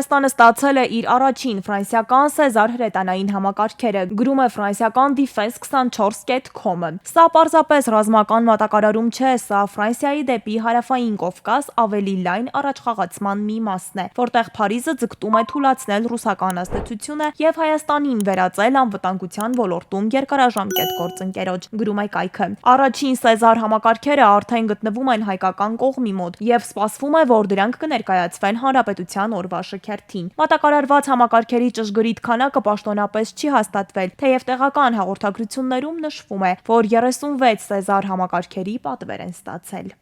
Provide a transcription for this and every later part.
Հայաստանը ստացել է իր առաջին ֆրանսիական Սեզար հրետանային համակարգերը, գրում է ֆրանսիական Defense24.com-ը։ Սա պարզապես ռազմական մատակարարում չէ, սա Ֆրանսիայի դեպի հարավային Կովկաս ավելի լայն առաջխաղացման մի մասն է, որտեղ Փարիզը ձգտում է թուլացնել ռուսական ազդեցությունը եւ Հայաստանին վերածել անվտանգության ոլորտում երկարաժամկետ գործընկերոջ, գրում է կայքը։ Առաջին Սեզար համակարգերը արդեն գտնվում են հայկական կողմի մոտ եւ սպասվում է, որ դրանք կներկայացվեն Հանրապետության օրվա շքերթին։ Մատակարարված համակարգերի ճշգրիտ քանակը պաշտոնապես չի հաստատվել, թեև տեղական հաղորդագրություններում նշվում է, որ 36 Սեզար համակարգերի պատվեր են ստացել։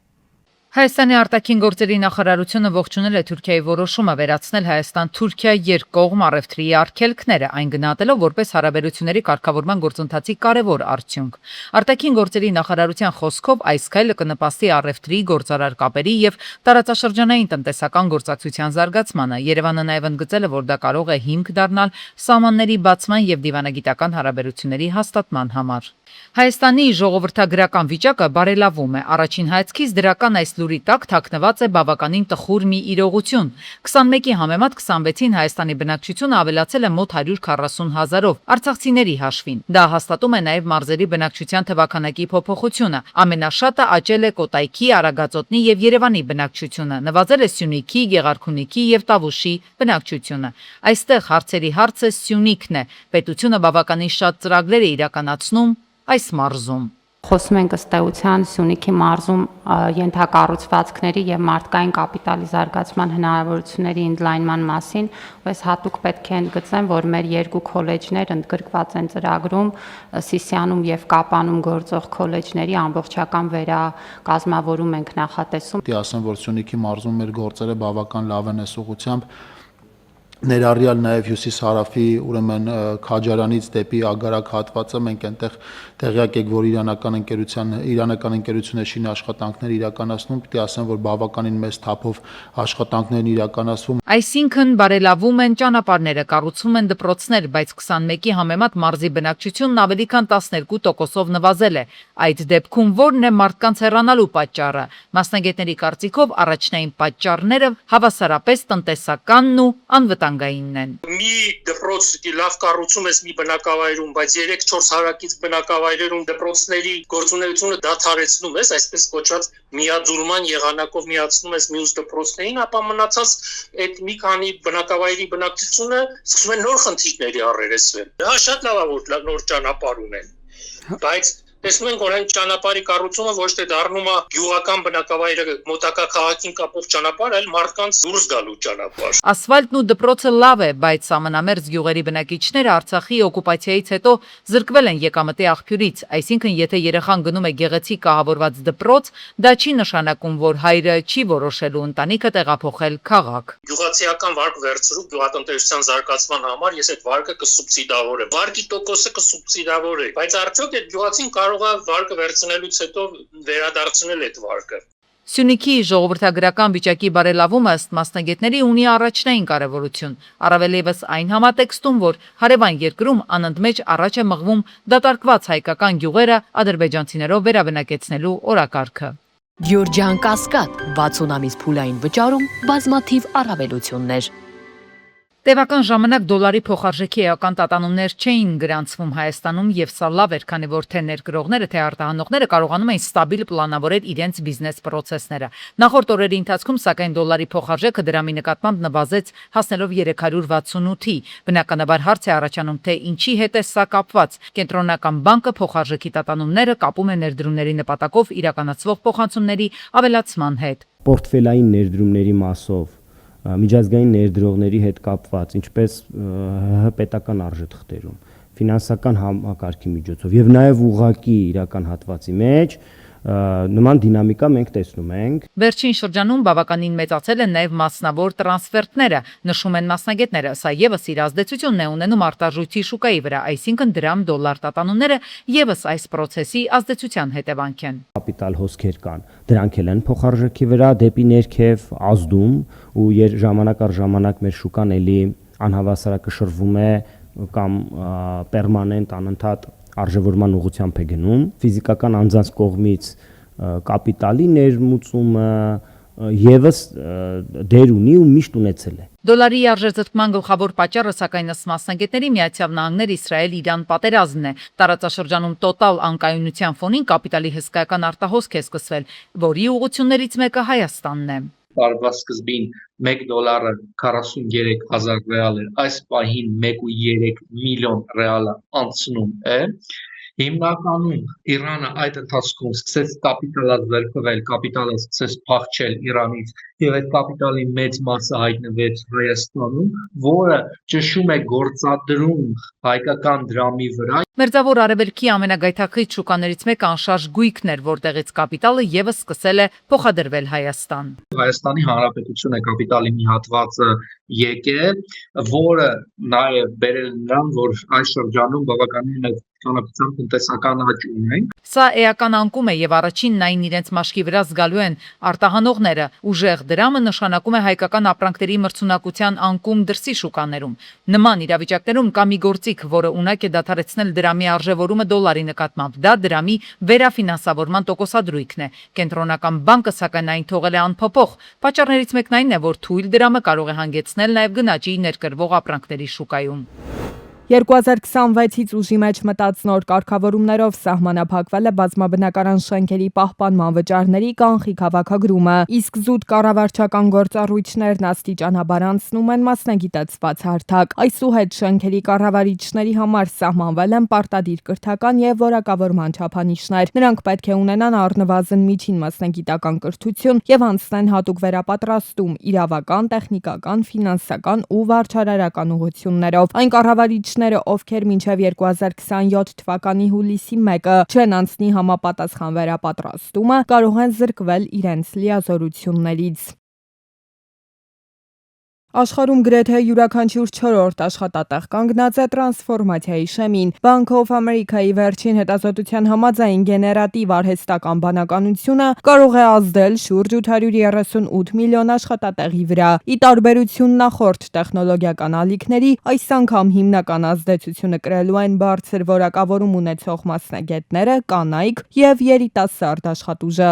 Հայաստանի արտաքին գործերի նախարարությունը ողջունել է Թուրքիայի որոշումը վերացնել Հայաստան-Թուրքիա երկկողմ առևտրի արգելքները, այն գնահատելով որպես հարաբերությունների կարգավորման գործընթացի կարևոր արդյունք։ Արտաքին գործերի նախարարության խոսքով այս քայլը կնպաստի առևտրի, գործարար կապերի եւ տարածաշրջանային տնտեսական գործակցության զարգացմանը։ Երևանը նաեւ ընդգծել է, որ դա կարող է հիմք դառնալ սահմանների բացման եւ դիվանագիտական հարաբերությունների հաստատման համար։ Հայաստանի ժողովրդագրական վիճակը բարելավում է։ Առաջին հայացքից դրական այս լուրի տակ թաքնված է բավականին տխուր մի իրողություն։ 21-ի համեմատ 26-ին Հայաստանի բնակչությունը ավելացել է մոտ 140 հազարով արցախցիների հաշվին։ Դա հաստատում է նաև մարզերի բնակչության թվաքանակի փոփոխությունը։ Ամենաշատը աճել է Կոտայքի, Արագածոտնի եւ Երևանի բնակչությունը, նվազել է Սյունիքի, Գեղարքունիքի եւ Տավուշի բնակչությունը։ Այստեղ հարցերի հարցը Սյունիքն է։ Պետությունը բավականին շատ ծրագրեր է իրականացնում այս մարզում։ Խոսում ենք ըստ էության Սյունիքի մարզում ենթակառուցվածքների եւ մարդկային կապիտալի զարգացման հնարավորությունների ընդլայնման մասին, ովս հատուկ պետք է ընդգծեմ, որ մեր երկու քոլեջներ ընդգրկված են ծրագրում Սիսիանում եւ Կապանում գործող քոլեջների ամբողջական վերակազմավորում ենք նախատեսում։ Դե ասեմ, որ Սյունիքի մարզում մեր գործերը բավական լավ են այս ուղղությամբ։ Ներառյալ նաև հյուսիս-հարավի, ուրեմն Քաջարանից դեպի Ագարակ հատվածը մենք այնտեղ տեղյակ եք, որ իրանական ընկերությունը շինի աշխատանքներ իրականացնում, պիտի ասեմ, որ բավականին մեծ թափով աշխատանքներ են իրականացվում։ Այսինքն բարելավում են ճանապարհները, կառուցվում են դպրոցներ, բայց 21-ի համեմատ մարզի բնակչությունն ավելի քան 12%-ով նվազել է։ Այդ դեպքում ո՞րն է մարդկանց հեռանալու պատճառը։ Մասնագետների կարծիքով առաջնային պատճառները հավասարապես տնտեսականն ու անվտանգայինն են։ Մի դպրոց լավ կառուցում ես մի բնակավայրում, բայց 3-4 հարակից բնակավայրերում դպրոցների գործունեությունը դադարեցնում ես, այսպես կոչված միաձուլման եղանակով միացնում ես մյուս դպրոցներին, ապա մնացած այդ մի քանի բնակավայրի բնակչությունը սկսում է նոր խնդիրների առերեսվել։ Դա շատ լավ է, որ նոր ճանապարհ ունեն, բայց տեսնում ենք, որ այն ճանապարհի կառուցումը ոչ թե դառնում է գյուղական բնակավայրը մոտակա քաղաքին կապող ճանապարհ, այլ մարդկանց դուրս գալու ճանապարհ։ Ասֆալտն ու դպրոցը լավ է, բայց ամենամերձ գյուղերի բնակիչները Արցախի օկուպացիայից հետո զրկվել են եկամտի աղբյուրից, այսինքն եթե երեխան գնում է գեղեցիկ կահավորված դպրոց, դա չի նշանակում, որ հայրը չի որոշելու ընտանիքը տեղափոխել քաղաք։ Գյուղացիական վարկ վերցրու գյուղատնտեսության զարգացման համար, ես այդ վարկը կսուբսիդավորեմ։ Վարկի տոկոսը կսուբսիդավորի, բայց արդյոք այդ գյուղացին կարող է վարկը վերցնելուց հետո վերադարձնել այդ վարկը։ Սյունիքի ժողովրդագրական վիճակի բարելավումը ըստ մասնագետների ունի առաջնային կարևորություն, առավել ևս այն համատեքստում, որ հարևան երկրում անընդմեջ առաջ է մղվում դատարկված հայկական գյուղերը ադրբեջանցիներով վերաբնակեցնելու օրակարգը։ Գյուրջան Կասկադ 60 ամիս փուլային վճարում բազմաթիվ առավելություններ։ Տևական ժամանակ դոլարի փոխարժեքի էական տատանումներ չէին գրանցվում Հայաստանում եւ սա լավ էր, քանի որ թե ներգրողները, թե արտահանողները կարողանում էին ստաբիլ պլանավորել իրենց բիզնես պրոցեսները։ Նախորդ օրերի ընթացքում սակայն դոլարի փոխարժեքը դրամի նկատմամբ նվազեց, հասնելով 368-ի։ Բնականաբար հարց է առաջանում, թե ինչի հետ է սա կապված։ Կենտրոնական բանկը փոխարժեքի տատանումները կապում է ներդրումների նպատակով իրականացվող փոխանցումների ավելացման հետ։ Պորտֆելային ներդրումների մասով միջազգային ներդրողների հետ կապված, ինչպես պետական արժեթղթերում, ֆինանսական համակարգի միջոցով եւ նաեւ ուղղակի իրական հատվածի մեջ նման դինամիկա մենք տեսնում ենք։ Վերջին շրջանում բավականին մեծացել են նաև մասնավոր տրանսֆերտները, նշում են մասնագետները, սա եւս իր ազդեցությունն է ունենում արտարժույթի շուկայի վրա, այսինքն դրամ-դոլար տատանումները եւս այս process-ի ազդեցության հետևանք են։ Կապիտալ հոսքեր կան, դրանք էլ են փոխարժեքի վրա դեպի ներքև ազդում ու ժամանակ առ ժամանակ մեր շուկան էլի անհավասարակշռվում է կամ պերմանենտ անընդհատ արժևորման ուղղությամբ է գնում, ֆիզիկական անձանց կողմից կապիտալի ներմուծումը եւս դեր ունի ու միշտ ունեցել է։ Դոլարի արժեզրկման գլխավոր պատճառը սակայն ըստ մասնագետների Միացյալ Նահանգներ, Իսրայել, Իրան պատերազմն է։ Տարածաշրջանում տոտալ անկայունության ֆոնին կապիտալի հսկայական արտահոսք է սկսվել, որի ուղղություններից մեկը Հայաստանն է։ Տարվա սկզբին $1 43,000 ռեալ էր, այս պահին 1,3 միլիոն ռեալը անցնում է։ Հիմնականում Իրանը այդ ընթացքում սկսեց կապիտալազրկվել, կապիտալը սկսեց փախչել Իրանից եւ այդ կապիտալի մեծ մասը հայտնվեց Հայաստանում, որը ճշում է գործադրում հայկական դրամի վրա։ Մերձավոր Արևելքի ամենագայթակղիչ շուկաներից մեկը անշարժ գույքն էր, որտեղից կապիտալը եւս սկսել է փոխադրվել Հայաստան։ Հայաստանի Հանրապետությունը կապիտալի մի հատվածը եկել, որը նաև բերել նրան, որ այս շրջանում բավականին մեծ քանակությամբ տնտեսական աճ ունենք։ Սա էական անկում է եւ առաջինն այն իրենց մաշկի վրա զգալու են արտահանողները։ Ուժեղ դրամը նշանակում է հայկական ապրանքների մրցունակության անկում դրսի շուկաներում։ Նման իրավիճակներում կա մի գործիք, որը ունակ է դադարեցնել դրամի արժևորումը դոլարի նկատմամբ։ Դա դրամի վերաֆինանսավորման տոկոսադրույքն է։ Կենտրոնական բանկը սակայն այն թողել է անփոփոխ։ Պատճառներից մեկն այն է, որ թույլ դրամը կարող է հանգեցնել նաև գնաճի ներկրվող ապրանքների շուկայում։ 2026-ից ուժի մեջ մտած նոր կարգավորումներով սահմանափակվել է բազմաբնակարան շենքերի պահպանման վճարների կանխիկ հավաքագրումը, իսկ զուտ կառավարչական գործառույթներն աստիճանաբար անցնում են մասնագիտացված հարթակ։ Այսուհետ շենքերի կառավարիչների համար սահմանվել են պարտադիր կրթական եւ որակավորման չափանիշներ։ Նրանք պետք է ունենան առնվազն միջին մասնագիտական կրթություն եւ անցնեն հատուկ վերապատրաստում իրավական, տեխնիկական, ֆինանսական ու վարչարարական ուղղություններով։ Այն կառավարիչ ովքեր մինչև 2027 թվականի հուլիսի 1-ը չեն անցնի համապատասխան վերապատրաստումը, կարող են զրկվել իրենց լիազորություններից։ Աշխարհում գրեթե յուրաքանչյուր 4-րդ աշխատատեղ կանգնած է տրանսֆորմացիայի շեմին։ Bank of America-ի վերջին հետազոտության համաձայն գեներատիվ արհեստական բանականությունը կարող է ազդել շուրջ 838 միլիոն աշխատատեղի վրա։ Ի տարբերություն նախորդ տեխնոլոգիական ալիքների, այս անգամ հիմնական ազդեցությունը կրելու են բարձր որակավորում ունեցող մասնագետները, կանայք եւ երիտասարդ աշխատուժը։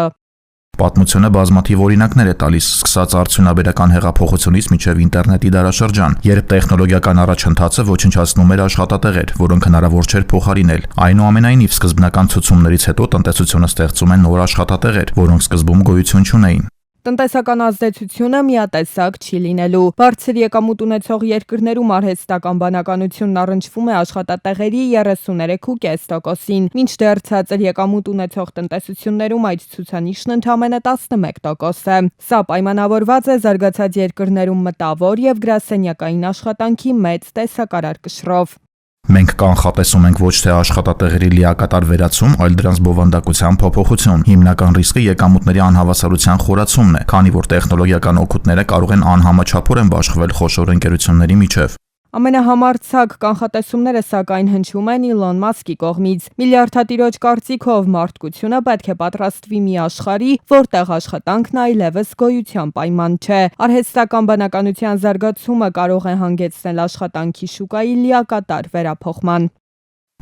Պատմությունը բազմաթիվ օրինակներ է տալիս, սկսած արդյունաբերական հեղափոխությունից մինչև ինտերնետի դարաշրջան, երբ տեխնոլոգիական առաջընթացը ոչնչացնում էր աշխատատեղեր, որոնք հնարավոր չէր փոխարինել։ Այնուամենայնիվ, սկզբնական ցուցումներից հետո տնտեսությունը ստեղծում է նոր աշխատատեղեր, որոնք սկզբում գոյություն չունեին։ Տնտեսական ազդեցությունը միատեսակ չի լինելու։ Բարձր եկամուտ ունեցող երկրներում արհեստական բանականությունն առնչվում է աշխատատեղերի 33.5%-ին, մինչդեռ ցածր եկամուտ ունեցող տնտեսություններում այդ ցուցանիշն ընդամենը 11% է։ Սա պայմանավորված է զարգացած երկրներում մտավոր եւ գրասենյակային աշխատանքի մեծ տեսակարար կշռով։ Մենք կանխատեսում ենք ոչ թե աշխատատեղերի լիակատար վերացում, այլ դրանց բովանդակության փոփոխություն։ Հիմնական ռիսկը եկամուտների անհավասարության խորացումն է, քանի որ տեխնոլոգիական օգուտները կարող են անհամաչափորեն բաշխվել խոշոր ընկերությունների միջև։ Ամենահամարձակ կանխատեսումները սակայն հնչում են Իլոն Մասկի կողմից։ Միլիարդատիրոջ կարծիքով մարդկությունը պետք է պատրաստվի մի աշխարհի, որտեղ աշխատանքն այլևս գոյության պայման չէ։ Արհեստական բանականության զարգացումը կարող է հանգեցնել աշխատանքի շուկայի լիակատար վերափոխման։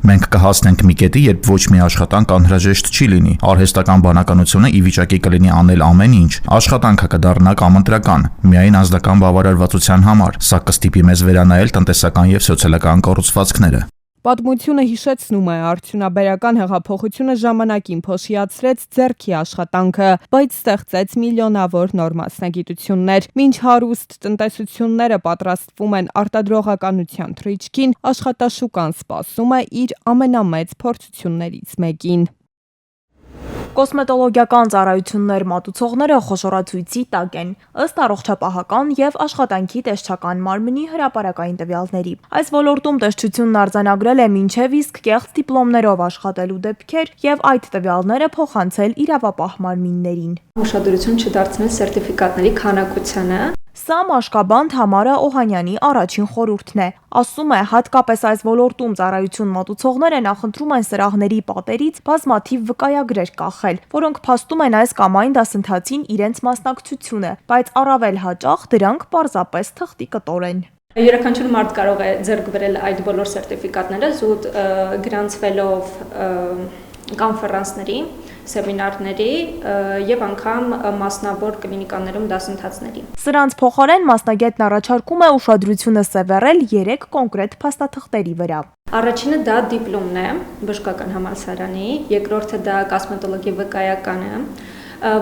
Մենք կհասնենք մի կետի, երբ ոչ մի աշխատանք անհրաժեշտ չի լինի։ Արհեստական բանականությունը ի վիճակի կլինի անել ամեն ինչ։ Աշխատանքը կդառնա կամընտրական, միայն անձնական բավարարվածության համար, սա կստիպի մեզ վերանայել տնտեսական եւ սոցիալական կառուցվածքները։ Պատմությունը հիշեցնում է, արդյունաբերական հեղափոխությունը ժամանակին փոշիացրեց ձեռքի աշխատանքը, բայց ստեղծեց միլիոնավոր նոր մասնագիտություններ։ Մինչ հարուստ տնտեսությունները պատրաստվում են արտադրողականության թռիչքին, աշխատաշուկան սպասում է իր ամենամեծ փորձություններից մեկին։ Կոսմետոլոգիական ծառայություններ մատուցողները խոշորացույցի տակ են, ըստ առողջապահական եւ աշխատանքի տեսչական մարմնի հրապարակային տվյալների։ Այս ոլորտում տեսչությունն արձանագրել է մինչև իսկ կեղծ դիպլոմներով աշխատելու դեպքեր եւ այդ տվյալները փոխանցել իրավապահ մարմիններին։ Ուշադրություն չդարձնել սերտիֆիկատների քանակությանը։ Սա Մաշկաբանդ Համարը Օհանյանի առաջին խորհուրդն է։ Ասում է, հատկապես այս ոլորտում ծառայություն մատուցողները նախընտրում են սրահների պատերից բազմաթիվ վկայագրեր կախել, որոնք փաստում են այս կամ այն դասընթացին իրենց մասնակցությունը, բայց առավել հաճախ դրանք պարզապես թղթի կտոր են։ Յուրաքանչյուր մարդ կարող է ձեռք բերել այդ բոլոր սերտիֆիկատները զուտ գրանցվելով կոնֆերանսների, սեմինարների եւ անգամ մասնավոր կլինիկաներում դասընթացների։ Սրանց փոխարեն մասնագետն առաջարկում է ուշադրությունը սևեռել 3 կոնկրետ փաստաթղթերի վրա։ Առաջինը դա դիպլոմն է բժշկական համալսարանի, երկրորդը դա կոսմետոլոգի վկայականը,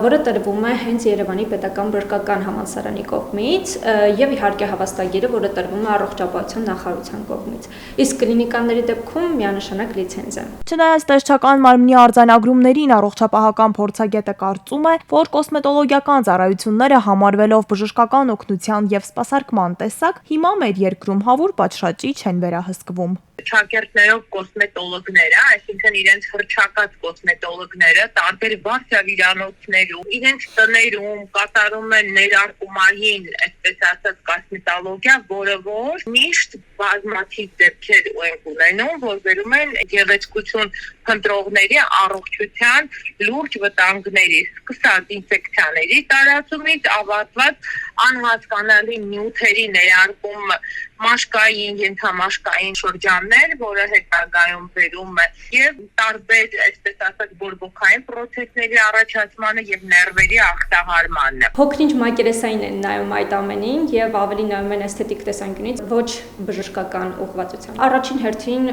որը տրվում է հենց Երևանի պետական բժշկական համալսարանի կողմից եւ իհարկե հավաստագիրը, որը տրվում է առողջապահության նախարարության կողմից։ Իսկ կլինիկաների դեպքում միանշանակ լիցենզիա։ Չնայած տեսչական մարմնի արձանագրումներին առողջապահական փորձագետը կարծում է, որ կոսմետոլոգիական ծառայությունները համարվելով բժշկական օգնության եւ սպասարկման տեսակ, հիմա մեր երկրում հավուր պատշաճի չեն վերահսկվում։ Շակերտներով կոսմետոլոգները, այսինքն իրենց հռչակած կոսմետոլոգները տարբեր վարչավիրանոցներում, իրենց տներում կատարում են ներարկումային, այսպես ասած, կոսմետոլոգիա, որը որ միշտ բազմաթիվ դեպքեր ունենում, որ վերում են գեղեցկություն փնտրողների առողջության լուրջ վտանգների, սկսած ինֆեկցիաների տարածումից ավարտված անհասկանալի նյութերի ներարկում մաշկային, ենթամաշկային շրջաններ, որը հետագայում վերում է եւ տարբեր, այսպես ասած, բորբոքային պրոցեսների առաջացմանը եւ ներվերի ախտահարմանը։ Փոքրինչ մակերեսային են նայում այդ ամենին եւ ավելի նայում են էսթետիկ տեսանկյունից, ոչ բժշկական ուղղվածությամբ։ Առաջին հերթին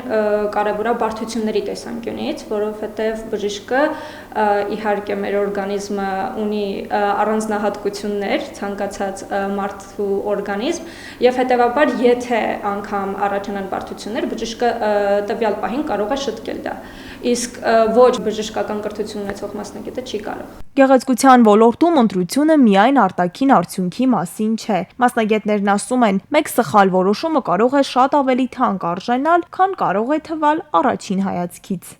կարեւոր է բարդությունների տեսանկյունից, որովհետեւ բժիշկը իհարկե մեր օրգանիզմը ունի առանձնահատկություններ, ցանկացած մարդու օրգանիզմ եւ հետեւաբար եթե անգամ առաջանան բարդություններ, բժիշկը տվյալ պահին կարող է շտկել դա։ Իսկ ոչ բժշկական կրթություն ունեցող մասնագետը չի կարող։ Գեղեցկության ոլորտում ընտրությունը միայն արտաքին արդյունքի մասին չէ։ Մասնագետներն ասում են, մեկ սխալ որոշումը կարող է շատ ավելի թանկ արժենալ, քան կարող է թվալ առաջին հայացքից։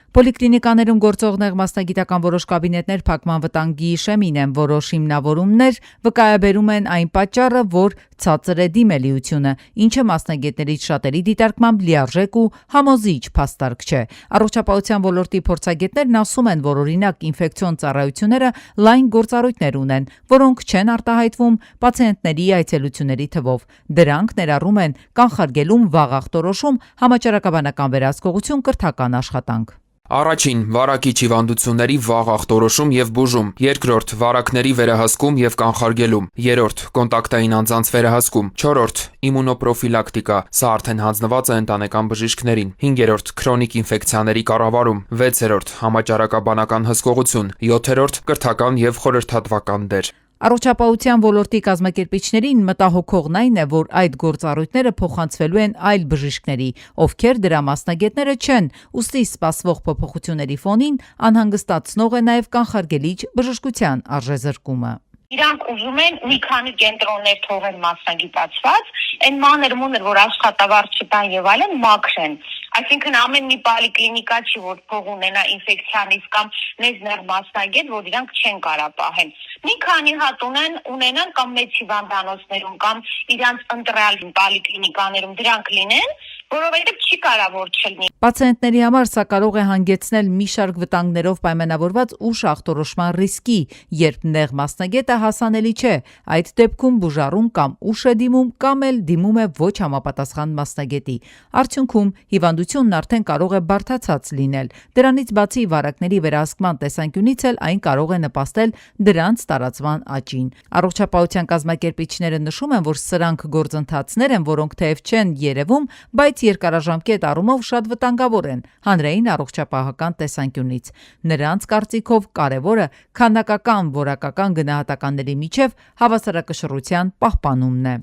Պոլիկլինիկաներում գործող նեղմասնագիտական որոշ կաբինետներ փակման վտանգի շեմին են, որոշ հիմնավորումներ վկայաբերում են այն պատճառը, որ ցածր է դիմելիությունը, ինչը մասնագետներից շատերի դիտարկմամբ լիարժեք ու համոզիչ փաստարկ չէ։ Առողջապահության ոլորտի փորձագետներն ասում են, որ օրինակ ինֆեկցիոն ծառայությունները լայն գործառույթներ ունեն, որոնք չեն արտահայտվում պացիենտների այցելությունների թվով։ Դրանք ներառում են կանխարգելում, վաղ ախտորոշում, համաճարակաբանական վերահսկողություն, կրթական աշխատանք։ Առաջին՝ վարակիչ հիվանդությունների վաղ ախտորոշում եւ բուժում, երկրորդ՝ վարակների վերահսկում եւ կանխարգելում, երրորդ՝ կոնտակտային անձանց վերահսկում, չորրորդ՝ իմունոպրոֆիլակտիկա, սա արդեն հանձնված է ընտանեկան բժիշկներին, հինգերորդ՝ քրոնիկ ինֆեկցիաների կառավարում, վեցերորդ՝ համաճարակաբանական հսկողություն, յոթերորդ՝ կրթական եւ խորհրդատվական դեր։ Առողջապահության ոլորտի կազմակերպիչներին մտահոգողն այն է, որ այդ գործառույթները փոխանցվելու են այլ բժիշկների, ովքեր դրա մասնագետները չեն, ուստի սպասվող փոփոխությունների ֆոնին անհանգստացնող է նաև կանխարգելիչ բժշկության արժեզրկումը։ Իրանք ուզում են մի քանի կենտրոններ թողեն մասնագիտացված, այն մանր-մունր, որ աշխատավարձ չտան եւ այլն, մաքրեն։ Այսինքն ամեն մի պոլիկլինիկա չի, որ փող ունենա ինֆեկցիանից կամ նեզներ մասնագետ, որ իրանք չեն կարող պահեն։ Մի քանի հատ ունենան կամ մեծ հիվանդանոցներում կամ իրանք ընտրյալ պոլիկլինիկաներում դրանք լինեն, որովհետև չի կարող որ չլինի։ Պացիենտների համար սա կարող է հանգեցնել մի շարք վտանգներով պայմանավորված ուշ ախտորոշման ռիսկի, երբ նեղ մասնագետը հասանելի չէ, այդ դեպքում բուժառում կամ ուշ է դիմում կամ էլ դիմում է ոչ համապատասխան մասնագետի։ Արդյունքում հիվանդությունն արդեն կարող է բարդացած լինել։ Դրանից բացի վարակների վերահսկման տեսանկյունից էլ այն կարող է նպաստել դրանց տարածման աճին։ Առողջապահության կազմակերպիչները նշում են, որ սրանք գործընթացներ են, որոնք թեև չեն երևում, բայց երկարաժամկետ առումով շատ վտանգավոր են հանրային առողջապահական տեսանկյունից։ Նրանց կարծիքով կարևորը քանակական որակական գնահատականների միջև հավասարակշռության պահպանումն է։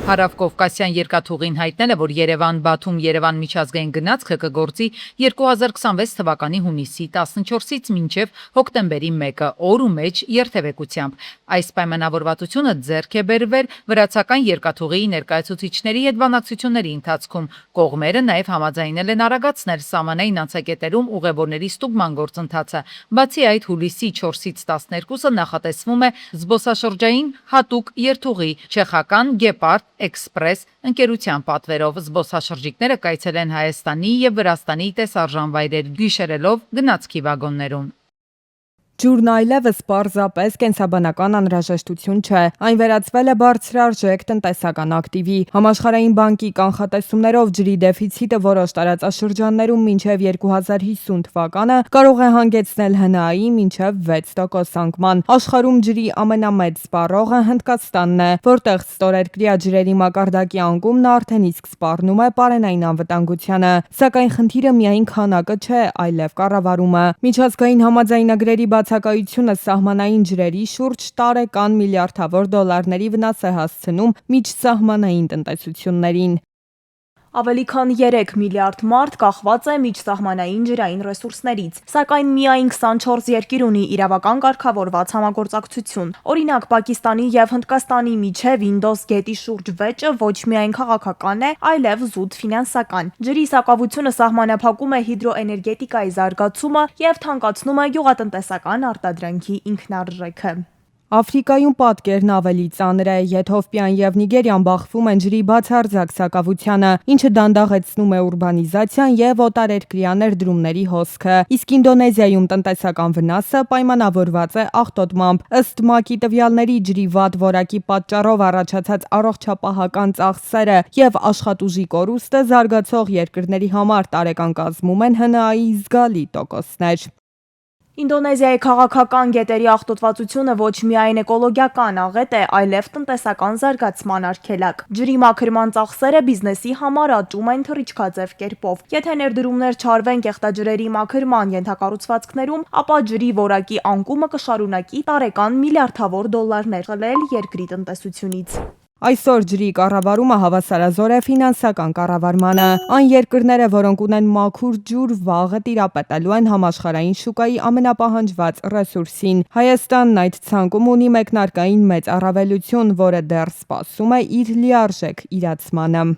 Հարավկովկասյան երկաթուղին հայտնել է, որ Երևան-Բաթում-Երևան միջազգային գնացքը կգործի 2026 թվականի հունիսի 14-ից մինչև հոկտեմբերի 1-ը օրու մեջ երթևեկությամբ։ Այս պայմանավորվածությունը ձեռք է բերվել վրացական երկաթուղիի ներկայացուցիչների հետ բանակցությունների ընթացքում։ Կողմերը նաև համաձայնել են արագացնել սահմանային անցակետերում ուղևորների ստուգման գործընթացը։ Բացի այդ, հուլիսի 4-ից 12-ը նախատեսվում է զբոսաշրջային հատուկ երթուղի չեխական Գեպարդ Էքսպրես ընկերության պատվերով զբոսաշրջիկները կայցելեն Հայաստանի եւ Վրաստանի տեսարժան վայրեր գիշերելով գնացքի վագոններում։ Ջուրն այլևս պարզապես կենսաբանական անհրաժեշտություն չէ, այն վերածվել է բարձրարժեք տնտեսական ակտիվի։ Համաշխարհային բանկի կանխատեսումներով ջրի դեֆիցիտը որոշ տարածաշրջաններում մինչև 2050 թվականը կարող է հանգեցնել ՀՆԱ-ի մինչև 6% անկման։ Աշխարհում ջրի ամենամեծ սպառողը Հնդկաստանն է, որտեղ ստորերկրյա ջրերի մակարդակի անկումն արդեն իսկ սպառնում է պարենային անվտանգությանը։ Սակայն խնդիրը միայն քանակը չէ, այլև կառավարումը։ Միջազգային համաձայնագրերի բացակայությունը սահմանային ջրերի շուրջ տարեկան միլիարդավոր դոլարների վնաս է հասցնում միջսահմանային տնտեսություններին։ Ավելի քան 3 միլիարդ մարդ կախված է միջսահմանային ջրային ռեսուրսներից, սակայն միայն 24 երկիր ունի իրավական կարգավորված համագործակցություն։ Օրինակ, Պակիստանի եւ Հնդկաստանի միջև Ինդոս գետի շուրջ վեճը ոչ միայն քաղաքական է, այլև զուտ ֆինանսական։ Ջրի սակավությունը սահմանափակում է հիդրոէներգետիկայի զարգացումը եւ թանկացնում է գյուղատնտեսական արտադրանքի ինքնարժեքը։ Աֆրիկայում պատկերն ավելի ծանր է, Եթովպիան եւ Նիգերիան բախվում են ջրի բացարձակ սակավությանը, ինչը դանդաղեցնում է ուրբանիզացիան եւ օտարերկրյա ներդրումների հոսքը, իսկ Ինդոնեզիայում տնտեսական վնասը պայմանավորված է աղտոտմամբ։ Ըստ ՄԱԿ-ի տվյալների ջրի վատ որակի պատճառով առաջացած առողջապահական ծախսերը եւ աշխատուժի կորուստը զարգացող երկրների համար տարեկան կազմում են ՀՆԱ-ի զգալի տոկոսներ։ Ինդոնեզիայի քաղաքական գետերի աղտոտվածությունը ոչ միայն էկոլոգիական աղետ է, այլև տնտեսական զարգացման արգելակ։ Ջրի մաքրման ծախսերը բիզնեսի համար աճում են թռիչքաձև կերպով։ Եթե ներդրումներ չարվեն կեղտաջրերի մաքրման ենթակառուցվածքներում, ապա ջրի որակի անկումը կշարունակի տարեկան միլիարդավոր դոլարներ խլել երկրի տնտեսությունից։ Այսօր ջրի կառավարումը հավասարազոր է ֆինանսական կառավարմանը։ Այն երկրները, որոնք ունեն մաքուր ջուր, վաղը տիրապետելու են համաշխարհային շուկայի ամենապահանջված ռեսուրսին։ Հայաստանն այդ ցանկում ունի մեկնարկային մեծ առավելություն, որը դեռ սպասում է իր լիարժեք իրացմանը։